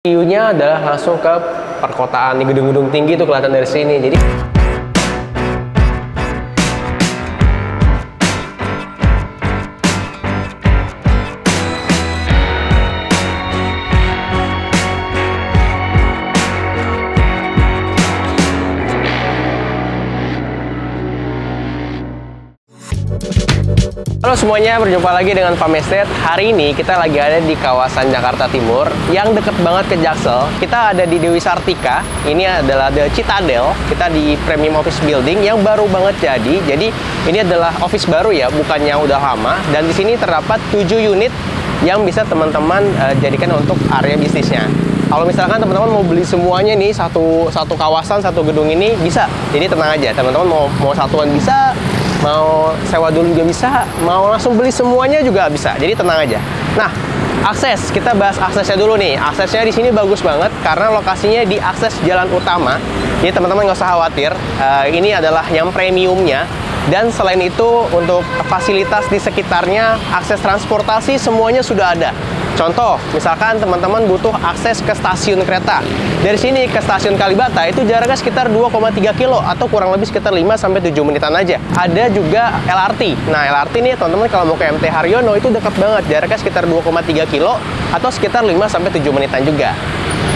View-nya adalah langsung ke perkotaan, di gedung-gedung tinggi itu kelihatan dari sini. Jadi halo semuanya, berjumpa lagi dengan Fam Estate. Hari ini kita lagi ada di kawasan Jakarta Timur yang deket banget ke Jaksel. Kita ada di Dewi Sartika. Ini adalah The Citadel. Kita di Premium Office Building yang baru banget jadi. Jadi ini adalah office baru ya, bukannya udah lama. Dan di sini terdapat 7 unit yang bisa teman-teman jadikan untuk area bisnisnya. Kalau misalkan teman-teman mau beli semuanya nih, satu kawasan, satu gedung ini bisa. Jadi tenang aja, teman-teman mau satuan bisa, mau sewa dulu juga bisa, mau langsung beli semuanya juga bisa. Jadi tenang aja. Nah, akses, kita bahas aksesnya dulu nih. Aksesnya di sini bagus banget karena lokasinya di akses jalan utama. Jadi teman-teman nggak usah khawatir. Ini adalah yang premiumnya. Dan selain itu untuk fasilitas di sekitarnya, akses transportasi semuanya sudah ada. Contoh, misalkan teman-teman butuh akses ke stasiun kereta. Dari sini ke stasiun Kalibata itu jaraknya sekitar 2,3 kilo atau kurang lebih sekitar 5-7 menitan aja. Ada juga LRT. Nah, LRT nih teman-teman kalau mau ke MT Haryono itu dekat banget, jaraknya sekitar 2,3 kilo atau sekitar 5-7 menitan juga.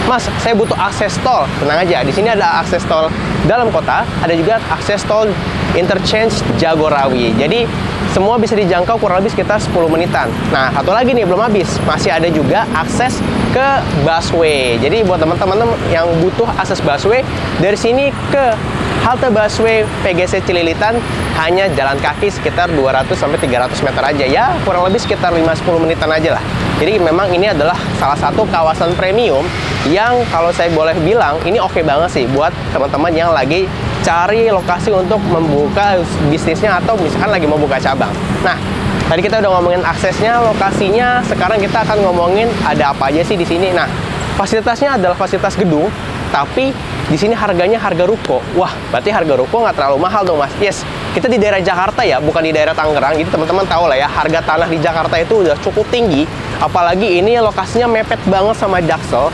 Mas, saya butuh akses tol. Tenang aja, di sini ada akses tol dalam kota, ada juga akses tol interchange Jagorawi. Jadi semua bisa dijangkau kurang lebih sekitar 10 menitan. Nah, satu lagi nih belum habis, masih ada juga akses ke busway. Jadi buat teman-teman yang butuh akses busway, dari sini ke halte busway PGC Cililitan hanya jalan kaki sekitar 200-300 meter aja ya, kurang lebih sekitar 5-10 menitan aja lah. Jadi memang ini adalah salah satu kawasan premium yang kalau saya boleh bilang ini oke banget sih buat teman-teman yang lagi cari lokasi untuk membuka bisnisnya atau misalkan lagi mau buka cabang. Nah, tadi kita udah ngomongin aksesnya, lokasinya, sekarang kita akan ngomongin ada apa aja sih di sini. Nah, fasilitasnya adalah fasilitas gedung, tapi di sini harganya harga ruko. Wah, berarti harga ruko nggak terlalu mahal dong, Mas. Yes, kita di daerah Jakarta ya, bukan di daerah Tangerang. Jadi teman-teman tahu lah ya, harga tanah di Jakarta itu udah cukup tinggi. Apalagi ini lokasinya mepet banget sama Jaksel.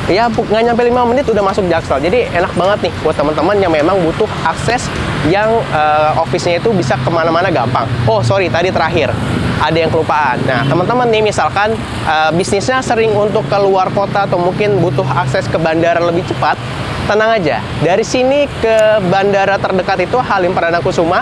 Ya, nggak nyampe 5 menit udah masuk Jaksel. Jadi enak banget nih buat teman-teman yang memang butuh akses yang office-nya itu bisa kemana-mana gampang. Oh, sorry, tadi terakhir ada yang kelupaan. Nah, teman-teman nih misalkan bisnisnya sering untuk keluar kota atau mungkin butuh akses ke bandara lebih cepat, tenang aja. Dari sini ke bandara terdekat itu Halim Perdana Kusuma,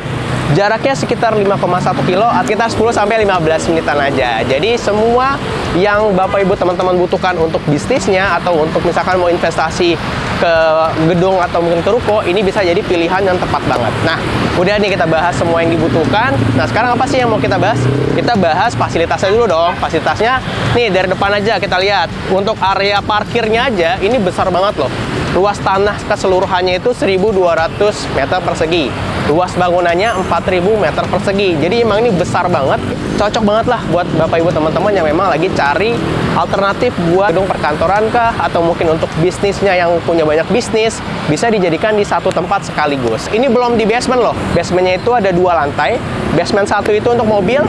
jaraknya sekitar 5,1 kilo, sekitar 10-15 menitan aja. Jadi semua yang Bapak Ibu teman-teman butuhkan untuk bisnisnya atau untuk misalkan mau investasi ke gedung atau mungkin ke ruko, ini bisa jadi pilihan yang tepat banget. Nah, udah nih kita bahas semua yang dibutuhkan. Nah, sekarang apa sih yang mau kita bahas? Kita bahas fasilitasnya dulu dong. Fasilitasnya nih dari depan aja kita lihat. Untuk area parkirnya aja ini besar banget loh. Luas tanah keseluruhannya itu 1.200 meter persegi. Luas bangunannya 4.000 meter persegi. Jadi emang ini besar banget. Cocok banget lah buat Bapak Ibu teman-teman yang memang lagi cari alternatif buat gedung perkantoran kah, atau mungkin untuk bisnisnya yang punya banyak bisnis, bisa dijadikan di satu tempat sekaligus. Ini belum di basement loh. Basementnya itu ada 2 lantai. Basement 1 itu untuk mobil,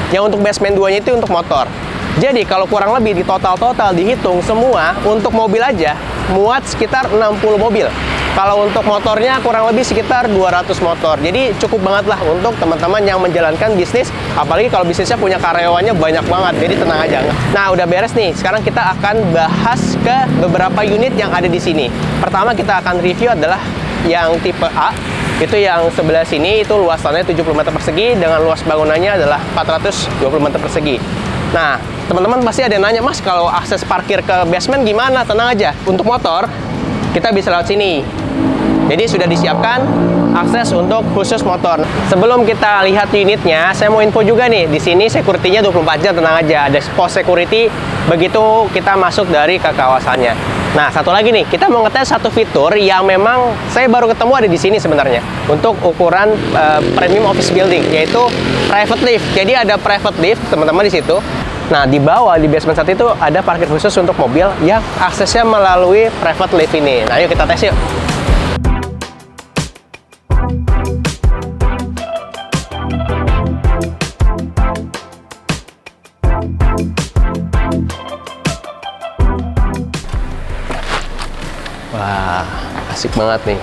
yang untuk basement 2-nya itu untuk motor. Jadi kalau kurang lebih di total dihitung semua untuk mobil aja muat sekitar 60 mobil. Kalau untuk motornya kurang lebih sekitar 200 motor. Jadi cukup banget lah untuk teman-teman yang menjalankan bisnis. Apalagi kalau bisnisnya punya karyawannya banyak banget. Jadi tenang aja. Nah, udah beres nih. Sekarang kita akan bahas ke beberapa unit yang ada di sini. Pertama kita akan review adalah yang tipe A. Itu yang sebelah sini, itu luas tanahnya 70 meter persegi dengan luas bangunannya adalah 420 meter persegi. Nah, teman-teman pasti ada yang nanya, Mas, kalau akses parkir ke basement gimana? Tenang aja. Untuk motor, kita bisa lewat sini. Jadi sudah disiapkan akses untuk khusus motor. Sebelum kita lihat unitnya, saya mau info juga nih. Di sini security-nya 24 jam, tenang aja. Ada pos security begitu kita masuk dari ke kawasannya. Nah, satu lagi nih, kita mau ngetes satu fitur yang memang saya baru ketemu ada di sini sebenarnya. Untuk ukuran premium office building, yaitu private lift. Jadi ada private lift, teman-teman di situ. Nah, di bawah, di basement 1 itu ada parkir khusus untuk mobil yang aksesnya melalui private lift ini. Nah, yuk kita tes yuk. Wah, asik banget nih.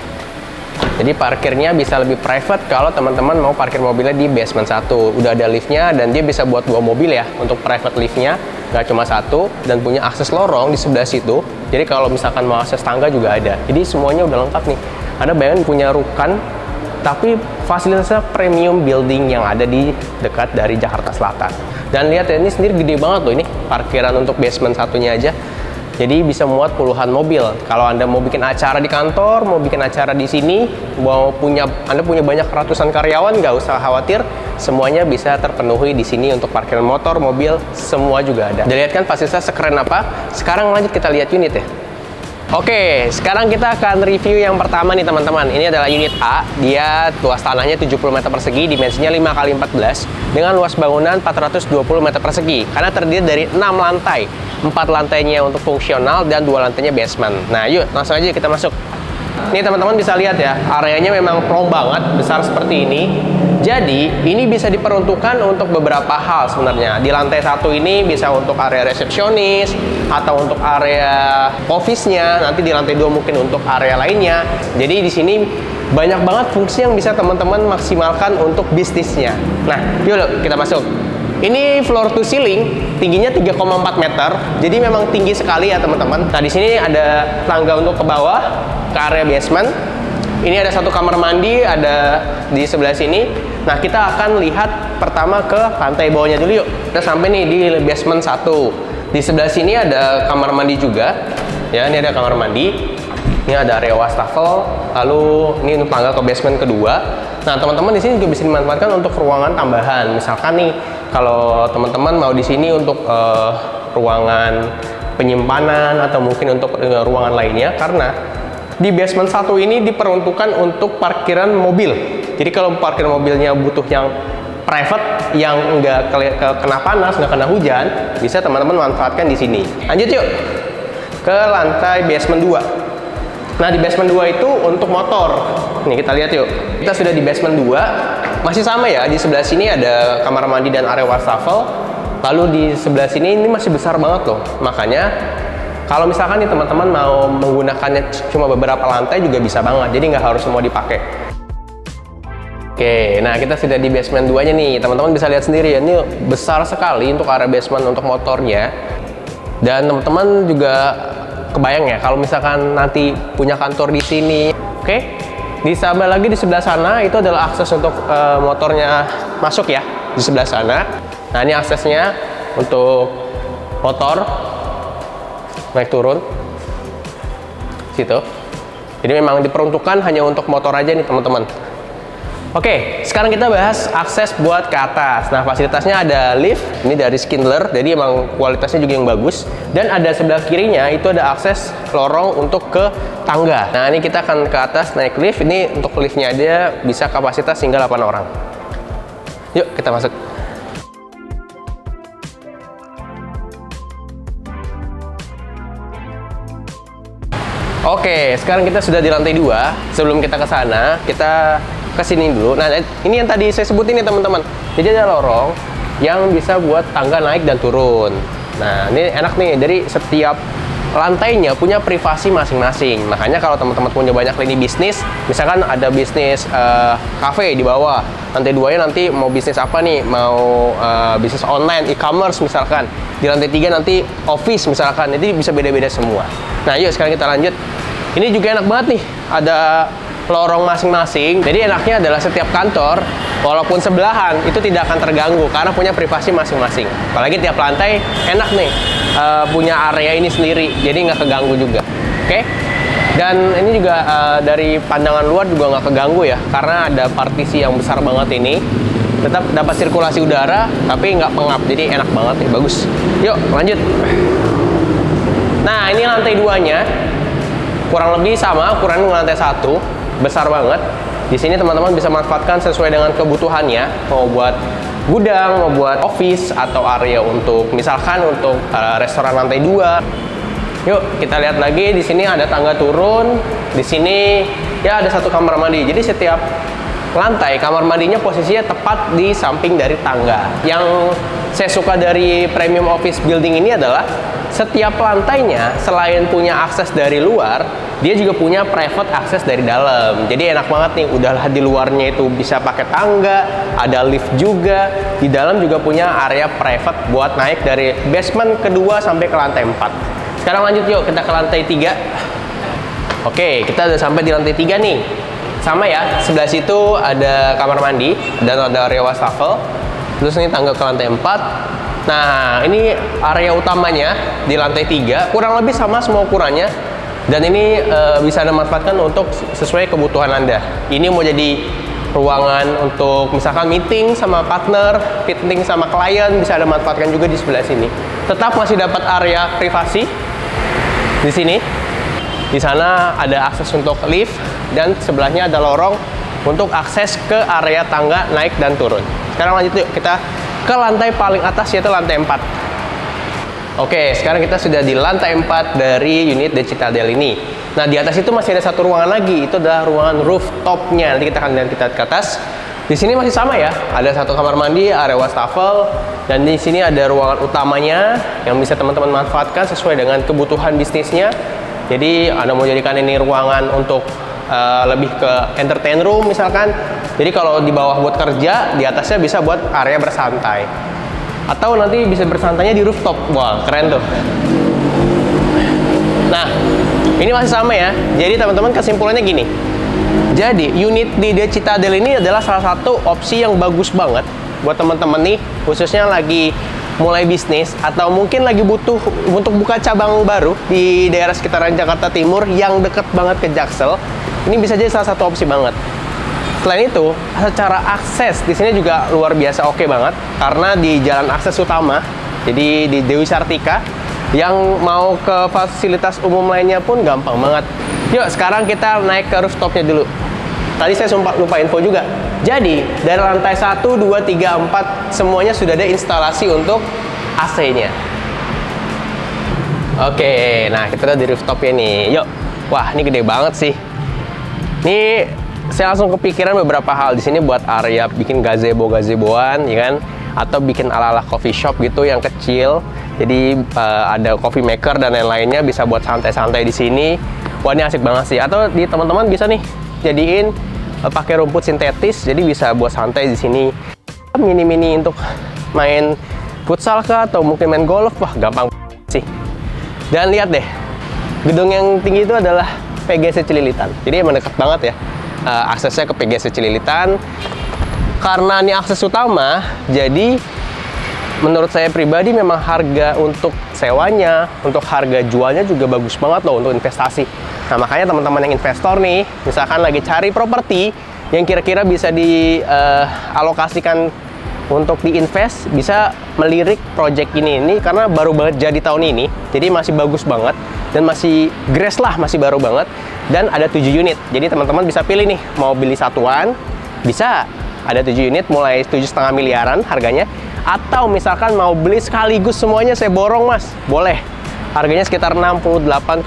Jadi parkirnya bisa lebih private kalau teman-teman mau parkir mobilnya di basement 1. Udah ada liftnya dan dia bisa buat 2 mobil ya untuk private liftnya, nggak cuma 1, dan punya akses lorong di sebelah situ. Jadi kalau misalkan mau akses tangga juga ada. Jadi semuanya udah lengkap nih. Anda bayangin punya rukan, tapi fasilitasnya premium building yang ada di dekat dari Jakarta Selatan. Dan lihat ya, ini sendiri gede banget loh, ini parkiran untuk basement 1-nya aja. Jadi bisa muat puluhan mobil. Kalau Anda mau bikin acara di kantor, mau bikin acara di sini, Anda punya banyak ratusan karyawan, nggak usah khawatir. Semuanya bisa terpenuhi di sini untuk parkiran motor, mobil, semua juga ada. Dan lihat kan fasilitas sekeren apa. Sekarang lanjut kita lihat unit ya. Oke, sekarang kita akan review yang pertama nih teman-teman. Ini adalah unit A. Dia luas tanahnya 70 meter persegi, dimensinya 5x14 dengan luas bangunan 420 meter persegi. Karena terdiri dari 6 lantai. 4 lantainya untuk fungsional dan 2 lantainya basement. Nah, yuk langsung aja kita masuk. Nih teman-teman bisa lihat ya, areanya memang pro banget, besar seperti ini. Jadi, ini bisa diperuntukkan untuk beberapa hal sebenarnya. Di lantai 1 ini bisa untuk area resepsionis, atau untuk area office-nya. Nanti di lantai 2 mungkin untuk area lainnya. Jadi di sini banyak banget fungsi yang bisa teman-teman maksimalkan untuk bisnisnya. Nah, yuk kita masuk. Ini floor to ceiling, tingginya 3,4 meter. Jadi memang tinggi sekali ya teman-teman. Nah, di sini ada tangga untuk ke bawah, ke area basement. Ini ada satu kamar mandi, ada di sebelah sini. Nah, kita akan lihat pertama ke lantai bawahnya dulu yuk. Kita sampai nih di basement 1. Di sebelah sini ada kamar mandi juga. Ya, ini ada kamar mandi. Ini ada area wastafel. Lalu ini untuk tangga ke basement kedua. Nah, teman-teman di sini juga bisa dimanfaatkan untuk ruangan tambahan. Misalkan nih, kalau teman-teman mau di sini untuk ruangan penyimpanan atau mungkin untuk ruangan lainnya, karena di basement 1 ini diperuntukkan untuk parkiran mobil. Jadi kalau parkir mobilnya butuh yang private, yang nggak kena panas, nggak kena hujan, bisa teman-teman manfaatkan di sini. Lanjut yuk ke lantai basement 2. Nah, di basement 2 itu untuk motor. Nih kita lihat yuk. Kita sudah di basement 2. Masih sama ya, di sebelah sini ada kamar mandi dan area wastafel. Lalu di sebelah sini ini masih besar banget loh. Makanya kalau misalkan nih teman-teman mau menggunakannya cuma beberapa lantai juga bisa banget. Jadi nggak harus semua dipakai. Oke, nah kita sudah di basement 2-nya nih. Teman-teman bisa lihat sendiri ya, ini besar sekali untuk area basement untuk motornya. Dan teman-teman juga kebayang ya kalau misalkan nanti punya kantor di sini. Oke, ditambah lagi di sebelah sana itu adalah akses untuk motornya masuk ya, di sebelah sana. Nah, ini aksesnya untuk motor naik turun situ. Jadi memang diperuntukkan hanya untuk motor aja nih teman-teman. Oke, sekarang kita bahas akses buat ke atas. Nah, fasilitasnya ada lift, ini dari Schindler, jadi emang kualitasnya juga yang bagus. Dan ada sebelah kirinya itu ada akses lorong untuk ke tangga. Nah, ini kita akan ke atas naik lift. Ini untuk liftnya aja bisa kapasitas hingga 8 orang. Yuk kita masuk. Oke, sekarang kita sudah di lantai 2. Sebelum kita ke sana, kita ke sini dulu. Nah, ini yang tadi saya sebutin nih teman-teman. Jadi ada lorong yang bisa buat tangga naik dan turun. Nah, ini enak nih. Jadi setiap lantainya punya privasi masing-masing. Makanya kalau teman-teman punya banyak lini bisnis, misalkan ada bisnis cafe di bawah, lantai 2-nya nanti mau bisnis apa nih? Mau bisnis online, e-commerce misalkan. Di lantai 3 nanti office misalkan. Jadi bisa beda-beda semua. Nah, yuk sekarang kita lanjut. Ini juga enak banget nih. Ada lorong masing-masing. Jadi enaknya adalah setiap kantor, walaupun sebelahan, itu tidak akan terganggu karena punya privasi masing-masing. Apalagi tiap lantai enak nih, punya area ini sendiri, jadi nggak keganggu juga. Oke? Dan ini juga dari pandangan luar juga nggak keganggu ya, karena ada partisi yang besar banget ini. Tetap dapat sirkulasi udara, tapi nggak pengap, jadi enak banget nih, bagus. Yuk, lanjut. Nah, ini lantai 2-nya. Kurang lebih sama ukuran dengan lantai 1. Besar banget. Di sini teman-teman bisa manfaatkan sesuai dengan kebutuhannya, mau buat gudang, mau buat office, atau area untuk misalkan untuk restoran lantai 2. Yuk kita lihat lagi. Di sini ada tangga turun. Di sini ya ada satu kamar mandi. Jadi setiap lantai, kamar mandinya posisinya tepat di samping dari tangga. Yang saya suka dari premium office building ini adalah setiap lantainya selain punya akses dari luar, dia juga punya private akses dari dalam. Jadi enak banget nih, udahlah di luarnya itu bisa pakai tangga, ada lift juga. Di dalam juga punya area private buat naik dari basement kedua sampai ke lantai 4. Sekarang lanjut yuk, kita ke lantai 3. Oke, kita udah sampai di lantai 3 nih. Sama ya, sebelah situ ada kamar mandi dan ada area wastafel. Terus ini tangga ke lantai 4. Nah, ini area utamanya di lantai 3, kurang lebih sama semua ukurannya. Dan ini bisa Anda manfaatkan untuk sesuai kebutuhan Anda. Ini mau jadi ruangan untuk misalkan meeting sama partner, meeting sama klien, bisa Anda manfaatkan juga di sebelah sini. Tetap masih dapat area privasi di sini. Di sana ada akses untuk lift dan sebelahnya ada lorong untuk akses ke area tangga naik dan turun. Sekarang lanjut yuk, kita ke lantai paling atas, yaitu lantai 4. Oke, sekarang kita sudah di lantai 4 dari unit The Citadel ini. Nah, di atas itu masih ada satu ruangan lagi, itu adalah ruangan rooftopnya. Nanti kita akan lihat ke atas. Di sini masih sama ya, ada satu kamar mandi, area wastafel, dan di sini ada ruangan utamanya yang bisa teman-teman manfaatkan sesuai dengan kebutuhan bisnisnya. Jadi Anda mau jadikan ini ruangan untuk lebih ke entertain room misalkan. Jadi kalau di bawah buat kerja, di atasnya bisa buat area bersantai. Atau nanti bisa bersantainya di rooftop. Wah, keren tuh. Nah, ini masih sama ya. Jadi teman-teman, kesimpulannya gini. Jadi unit di The Citadel ini adalah salah satu opsi yang bagus banget buat teman-teman nih, khususnya lagi mulai bisnis atau mungkin lagi butuh untuk buka cabang baru di daerah sekitaran Jakarta Timur yang deket banget ke Jaksel. Ini bisa jadi salah satu opsi banget. Selain itu, secara akses di sini juga luar biasa oke banget karena di jalan akses utama, jadi di Dewi Sartika, yang mau ke fasilitas umum lainnya pun gampang banget. Yuk, sekarang kita naik ke rooftopnya dulu. Tadi saya lupa info juga. Jadi, dari lantai 1, 2, 3, 4, semuanya sudah ada instalasi untuk AC-nya. Oke, nah kita udah di rooftopnya nih. Yuk, wah ini gede banget sih. Ini saya langsung kepikiran beberapa hal di sini buat area bikin gazebo-gazeboan, ya kan? Atau bikin ala-ala coffee shop gitu yang kecil. Jadi ada coffee maker dan lain-lainnya, bisa buat santai-santai di sini. Wah ini asik banget sih. Atau di teman-teman bisa nih jadiin pakai rumput sintetis, jadi bisa buat santai di sini. Mini-mini untuk main futsal kah atau mungkin main golf, wah gampang sih. Dan lihat deh, gedung yang tinggi itu adalah PGC Cililitan. Jadi emang dekat banget ya. Aksesnya ke PGC Cililitan. Karena ini akses utama, jadi menurut saya pribadi memang harga untuk sewanya, untuk harga jualnya juga bagus banget loh untuk investasi. Nah makanya teman-teman yang investor nih, misalkan lagi cari properti yang kira-kira bisa dialokasikan untuk diinvest, bisa melirik project ini karena baru banget jadi tahun ini, jadi masih bagus banget dan masih grace lah, masih baru banget, dan ada 7 unit. Jadi teman-teman bisa pilih nih, mau beli satuan, bisa ada 7 unit mulai 7,5 miliaran harganya, atau misalkan mau beli sekaligus semuanya saya borong mas, boleh. Harganya sekitar 68,5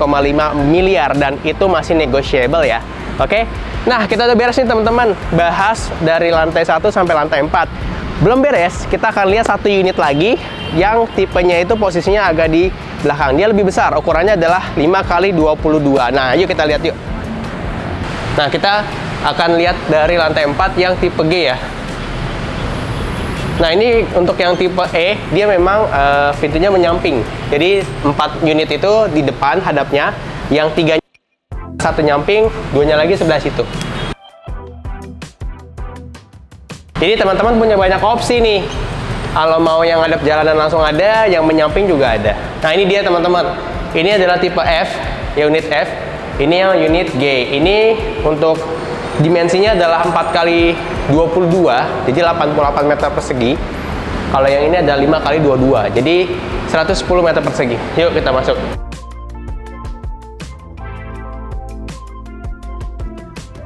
miliar dan itu masih negotiable ya. Oke. Nah, kita udah beres nih teman-teman, bahas dari lantai 1 sampai lantai 4. Belum beres, kita akan lihat satu unit lagi yang tipenya itu posisinya agak di belakang. Dia lebih besar, ukurannya adalah 5x22. Nah, yuk kita lihat yuk. Nah, kita akan lihat dari lantai 4 yang tipe G ya. Nah, ini untuk yang tipe E, dia memang pintunya menyamping. Jadi 4 unit itu di depan hadapnya, yang 3 satu nyamping, 2-nya lagi sebelah situ. Jadi teman-teman punya banyak opsi nih. Kalau mau yang hadap jalanan langsung ada, yang menyamping juga ada. Nah, ini dia teman-teman. Ini adalah tipe F, ya unit F. Ini yang unit G. Ini untuk dimensinya adalah 4x22, jadi 88 meter persegi. Kalau yang ini ada 5x22, jadi 110 meter persegi. Yuk kita masuk.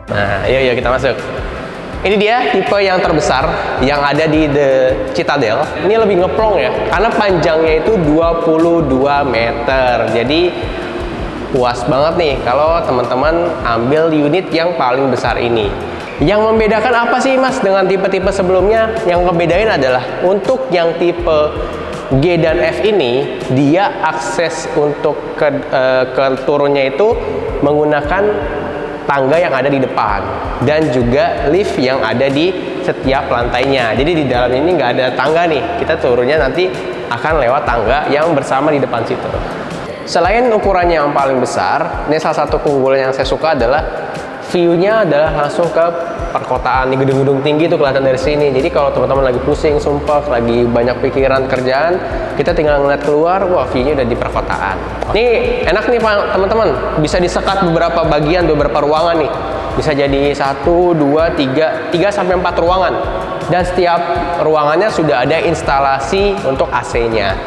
Nah, yuk kita masuk. Ini dia tipe yang terbesar yang ada di The Citadel. Ini lebih ngeplong ya, karena panjangnya itu 22 meter. Jadi puas banget nih kalau teman-teman ambil unit yang paling besar ini. Yang membedakan apa sih Mas dengan tipe-tipe sebelumnya? Yang ngebedain adalah untuk yang tipe G dan F ini, dia akses untuk ke turunnya itu menggunakan tangga yang ada di depan dan juga lift yang ada di setiap lantainya. Jadi di dalam ini nggak ada tangga nih, kita turunnya nanti akan lewat tangga yang bersama di depan situ. Selain ukurannya yang paling besar, ini salah satu keunggulan yang saya suka adalah view-nya adalah langsung ke perkotaan, di gedung-gedung tinggi itu kelihatan dari sini. Jadi kalau teman-teman lagi pusing, sumpah, lagi banyak pikiran kerjaan, kita tinggal ngeliat keluar, wah view-nya udah di perkotaan. Ini enak nih Pak teman-teman, bisa disekat beberapa bagian, beberapa ruangan nih. Bisa jadi 1, 2, 3 sampai 4 ruangan. Dan setiap ruangannya sudah ada instalasi untuk AC-nya.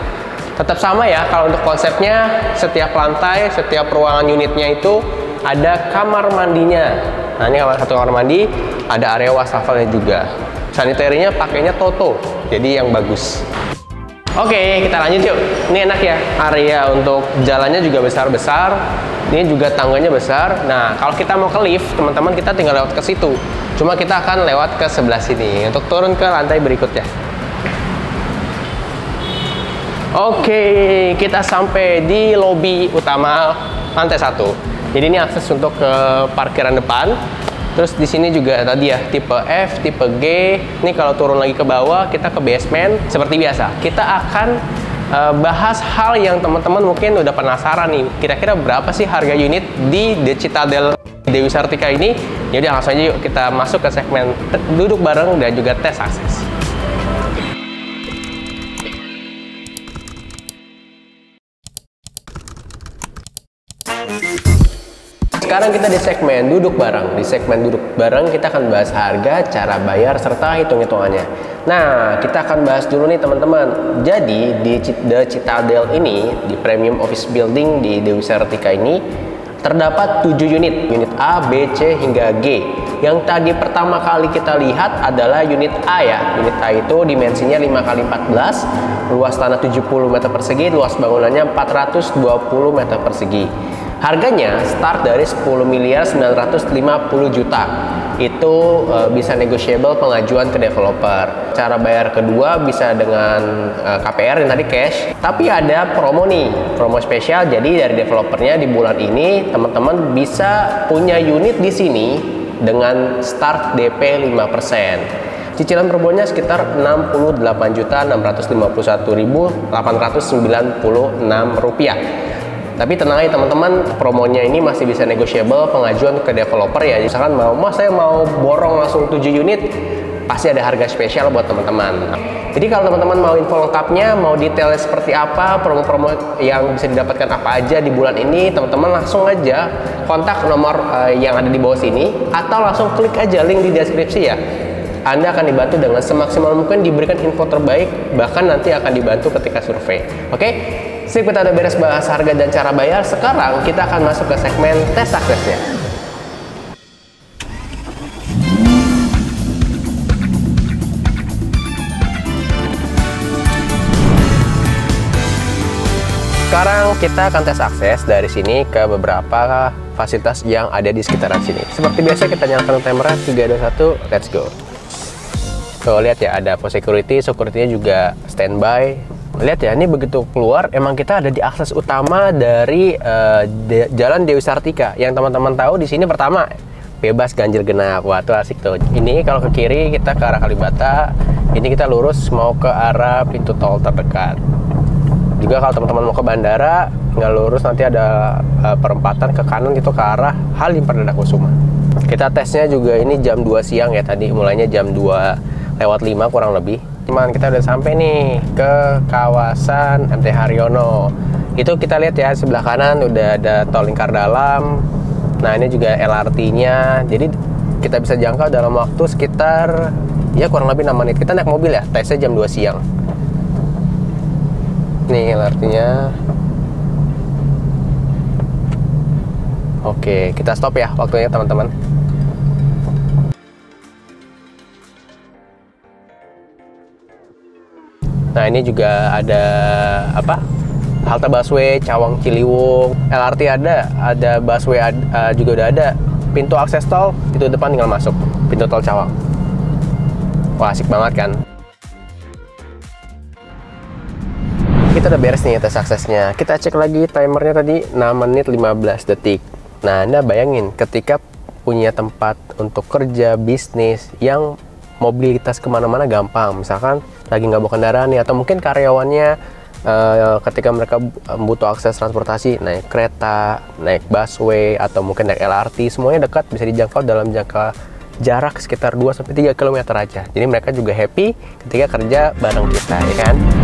Tetap sama ya, kalau untuk konsepnya, setiap lantai, setiap ruangan unitnya itu ada kamar mandinya. Nah ini satu kamar mandi, ada area wastafelnya juga. Sanitarinya pakainya Toto, jadi yang bagus. Oke, kita lanjut yuk. Ini enak ya, area untuk jalannya juga besar-besar. Ini juga tangganya besar. Nah, kalau kita mau ke lift, teman-teman, kita tinggal lewat ke situ. Cuma kita akan lewat ke sebelah sini untuk turun ke lantai berikutnya. Oke, kita sampai di lobi utama lantai 1. Jadi ini akses untuk ke parkiran depan. Terus di sini juga tadi ya, tipe F, tipe G. Ini kalau turun lagi ke bawah, kita ke basement. Seperti biasa, kita akan bahas hal yang teman-teman mungkin udah penasaran nih. Kira-kira berapa sih harga unit di The Citadel Dewi Sartika ini? Jadi langsung aja yuk kita masuk ke segmen duduk bareng dan juga tes akses. Sekarang kita di segmen duduk bareng. Di segmen duduk bareng kita akan bahas harga, cara bayar, serta hitung-hitungannya. Nah, kita akan bahas dulu nih teman-teman. Jadi di The Citadel ini, di Premium Office Building di Dewi Sartika ini, terdapat 7 unit. Unit A, B, C, hingga G. Yang tadi pertama kali kita lihat adalah unit A ya. Unit A itu dimensinya 5x14, luas tanah 70 meter persegi, luas bangunannya 420 meter persegi. Harganya start dari 10.950 juta. Itu bisa negotiable pengajuan ke developer. Cara bayar kedua bisa dengan KPR yang tadi cash. Tapi ada promo nih, promo spesial. Jadi dari developernya di bulan ini teman-teman bisa punya unit di sini dengan start DP 5%. Cicilan per bulannya sekitar 68.651.896 rupiah. Tapi tenang aja teman-teman, promonya ini masih bisa negotiable pengajuan ke developer ya. Misalkan saya mau borong langsung 7 unit, pasti ada harga spesial buat teman-teman. Jadi kalau teman-teman mau info lengkapnya, mau detailnya seperti apa, promo-promo yang bisa didapatkan apa aja di bulan ini, teman-teman langsung aja kontak nomor yang ada di bawah sini, atau langsung klik aja link di deskripsi ya. Anda akan dibantu dengan semaksimal mungkin diberikan info terbaik, bahkan nanti akan dibantu ketika survei. Oke? Sip, kita udah beres bahas harga dan cara bayar. Sekarang kita akan masuk ke segmen tes aksesnya. Sekarang kita akan tes akses dari sini ke beberapa fasilitas yang ada di sekitaran sini. Seperti biasa kita nyalakan timer, 3, 2, 1, let's go. Tuh lihat ya, ada for security, security-nya juga standby. Lihat ya, ini begitu keluar, emang kita ada di akses utama dari Jalan Dewi Sartika. Yang teman-teman tahu di sini pertama bebas ganjil genap. Wah, tuh asik tuh. Ini kalau ke kiri kita ke arah Kalibata, ini kita lurus mau ke arah pintu tol terdekat. Juga kalau teman-teman mau ke bandara, nggak lurus nanti ada perempatan ke kanan gitu ke arah Halim Perdana Kusuma. Kita tesnya juga ini jam 2 siang ya, tadi mulainya jam 2:05 kurang lebih. Cuman kita udah sampai nih ke kawasan MT Haryono. Itu kita lihat ya, sebelah kanan udah ada tol lingkar dalam. Nah ini juga LRT-nya. Jadi kita bisa jangkau dalam waktu sekitar ya kurang lebih 6 menit. Kita naik mobil ya, tesnya jam 2 siang. Nih LRT-nya. Oke, kita stop ya waktunya teman-teman. Nah ini juga ada apa? Halte busway Cawang Ciliwung, LRT ada busway juga udah ada. pintu akses tol itu depan tinggal masuk, pintu tol Cawang. Wah, asik banget kan? Kita udah beres nih tes aksesnya. Kita cek lagi timernya tadi 6 menit 15 detik. Nah, Anda bayangin ketika punya tempat untuk kerja, bisnis yang mobilitas kemana-mana gampang. Misalkan lagi nggak bawa kendaraan nih, atau mungkin karyawannya ketika mereka butuh akses transportasi, naik kereta, naik busway, atau mungkin naik LRT, semuanya dekat, bisa dijangkau dalam jangka jarak sekitar 2-3 km aja. Jadi mereka juga happy ketika kerja bareng kita, ya kan?